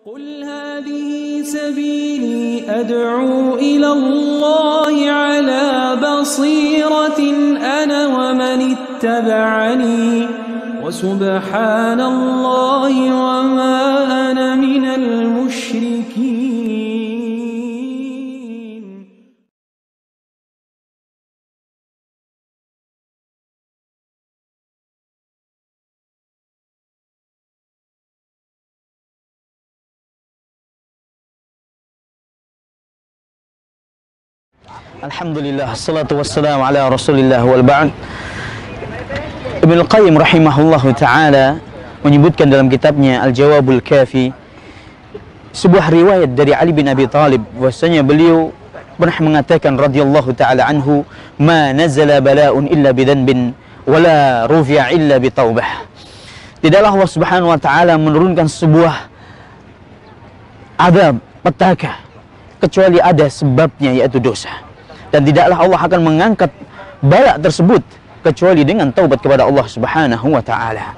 قل هذه سبيلي أدعو إلى الله على بصيرة أنا ومن اتبعني وسبحان الله وما أنا من المشركين. Alhamdulillah, salatu wassalamu ala rasulillah wal ba'd. Ibnu Qayyim rahimahullahu ta'ala menyebutkan dalam kitabnya Al-Jawabul Kafi sebuah riwayat dari Ali bin Abi Thalib, bahwasanya beliau pernah mengatakan radhiyallahu ta'ala anhu, ma nazala bala'un illa bidanbin wala rufi'a illa bitaubah. Tidaklah Allah subhanahu wa ta'ala menurunkan sebuah adab, petaka, kecuali ada sebabnya, yaitu dosa. Dan tidaklah Allah akan mengangkat bala tersebut kecuali dengan taubat kepada Allah subhanahu wa ta'ala.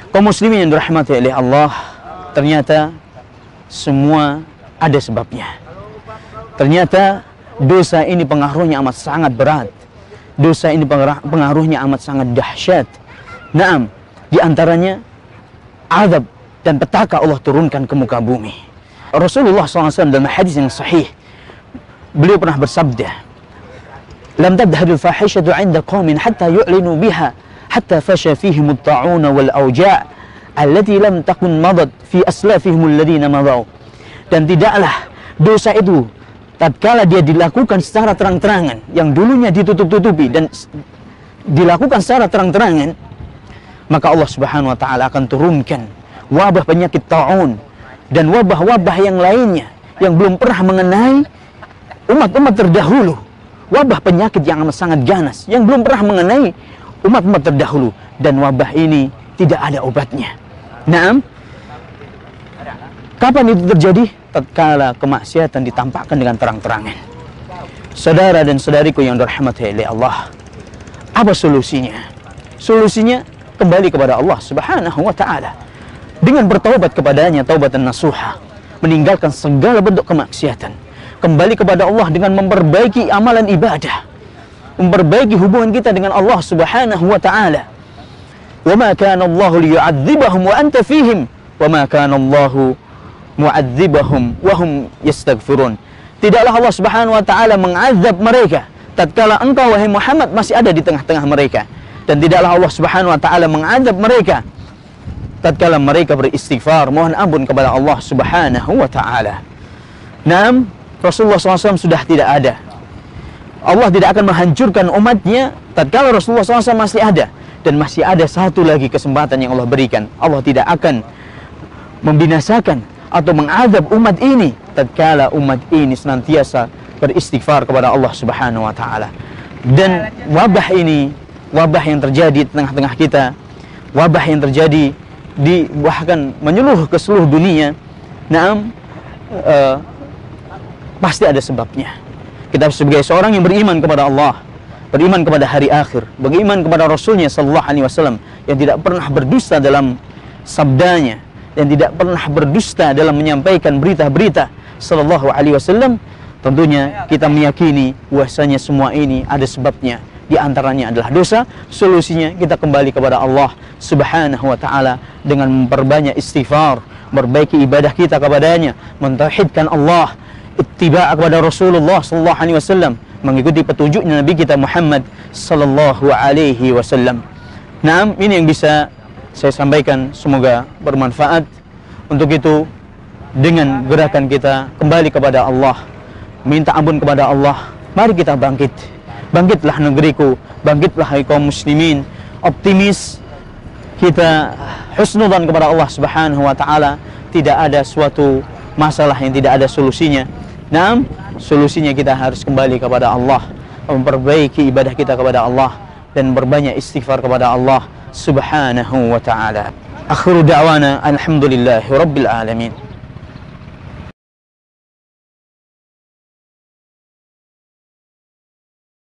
Kaum muslimin yang dirahmati oleh Allah, ternyata semua ada sebabnya. Ternyata dosa ini pengaruhnya amat sangat berat. Dosa ini pengaruhnya amat sangat dahsyat. Naam, di antaranya azab dan petaka Allah turunkan ke muka bumi. Rasulullah SAW dalam hadis yang sahih, beliau pernah bersabda, lam tabdahil fahishatu 'inda qaumin hatta yu'linu biha hatta fasha fihim at-ta'un wal awja' allati lam takun madat fi aslafihim alladhina madaw. Dan tidaklah dosa itu tatkala dia dilakukan secara terang-terangan, yang dulunya ditutup-tutupi dan dilakukan secara terang-terangan, maka Allah Subhanahu wa taala akan turunkan wabah penyakit ta'un dan wabah-wabah yang lainnya yang belum pernah mengenai umat-umat terdahulu. Wabah penyakit yang amat sangat ganas yang belum pernah mengenai umat-umat terdahulu, dan wabah ini tidak ada obatnya. Naam, kapan itu terjadi? Tatkala kemaksiatan ditampakkan dengan terang-terangan. Saudara dan saudariku yang dirahmati oleh Allah, apa solusinya? Solusinya kembali kepada Allah Subhanahu wa ta'ala dengan bertaubat kepadanya, taubatan nasuha, meninggalkan segala bentuk kemaksiatan, kembali kepada Allah dengan memperbaiki amalan ibadah, memperbaiki hubungan kita dengan Allah Subhanahu wa ta'ala. Wa ma kana Allahu liyu'adzibahum wa anta fihim wa ma kana Allahu mu'adzibahum wa hum yastaghfirun. Tidaklah Allah Subhanahu wa ta'ala mengazab mereka tatkala engkau wahai Muhammad masih ada di tengah-tengah mereka, dan tidaklah Allah Subhanahu wa ta'ala mengazab mereka tatkala mereka beristighfar, mohon ampun kepada Allah Subhanahu wa ta'ala. Naam, Rasulullah SAW sudah tidak ada. Allah tidak akan menghancurkan umatnya tatkala Rasulullah SAW masih ada. Dan masih ada satu lagi kesempatan yang Allah berikan. Allah tidak akan membinasakan atau mengazab umat ini tatkala umat ini senantiasa beristighfar kepada Allah Subhanahu wa ta'ala. Dan wabah ini, wabah yang terjadi di tengah-tengah kita, wabah yang terjadi di bahkan menyeluruh ke seluruh dunia, naam, pasti ada sebabnya. Kita sebagai seorang yang beriman kepada Allah, beriman kepada hari akhir, beriman kepada Rasulnya sallallahu alaihi wasallam yang tidak pernah berdusta dalam sabdanya, yang tidak pernah berdusta dalam menyampaikan berita-berita sallallahu alaihi wasallam, tentunya kita meyakini bahwasanya semua ini ada sebabnya. Di antaranya adalah dosa. Solusinya kita kembali kepada Allah Subhanahu wa ta'ala dengan memperbanyak istighfar, memperbaiki ibadah kita kepadanya, mentauhidkan Allah, ittiba' kepada Rasulullah sallallahu alaihi wasallam, mengikuti petunjuknya Nabi kita Muhammad sallallahu alaihi wasallam. Naam, ini yang bisa saya sampaikan, semoga bermanfaat. Untuk itu, dengan gerakan kita kembali kepada Allah, minta ampun kepada Allah, mari kita bangkit. Bangkitlah negeriku, bangkitlah hai kaum muslimin, optimis, kita husnudzan kepada Allah Subhanahu wa ta'ala. Tidak ada suatu masalah yang tidak ada solusinya. Naam, solusinya kita harus kembali kepada Allah, memperbaiki ibadah kita kepada Allah, dan berbanyak istighfar kepada Allah Subhanahu wa ta'ala. Akhiru da'wana alhamdulillahi rabbil alamin.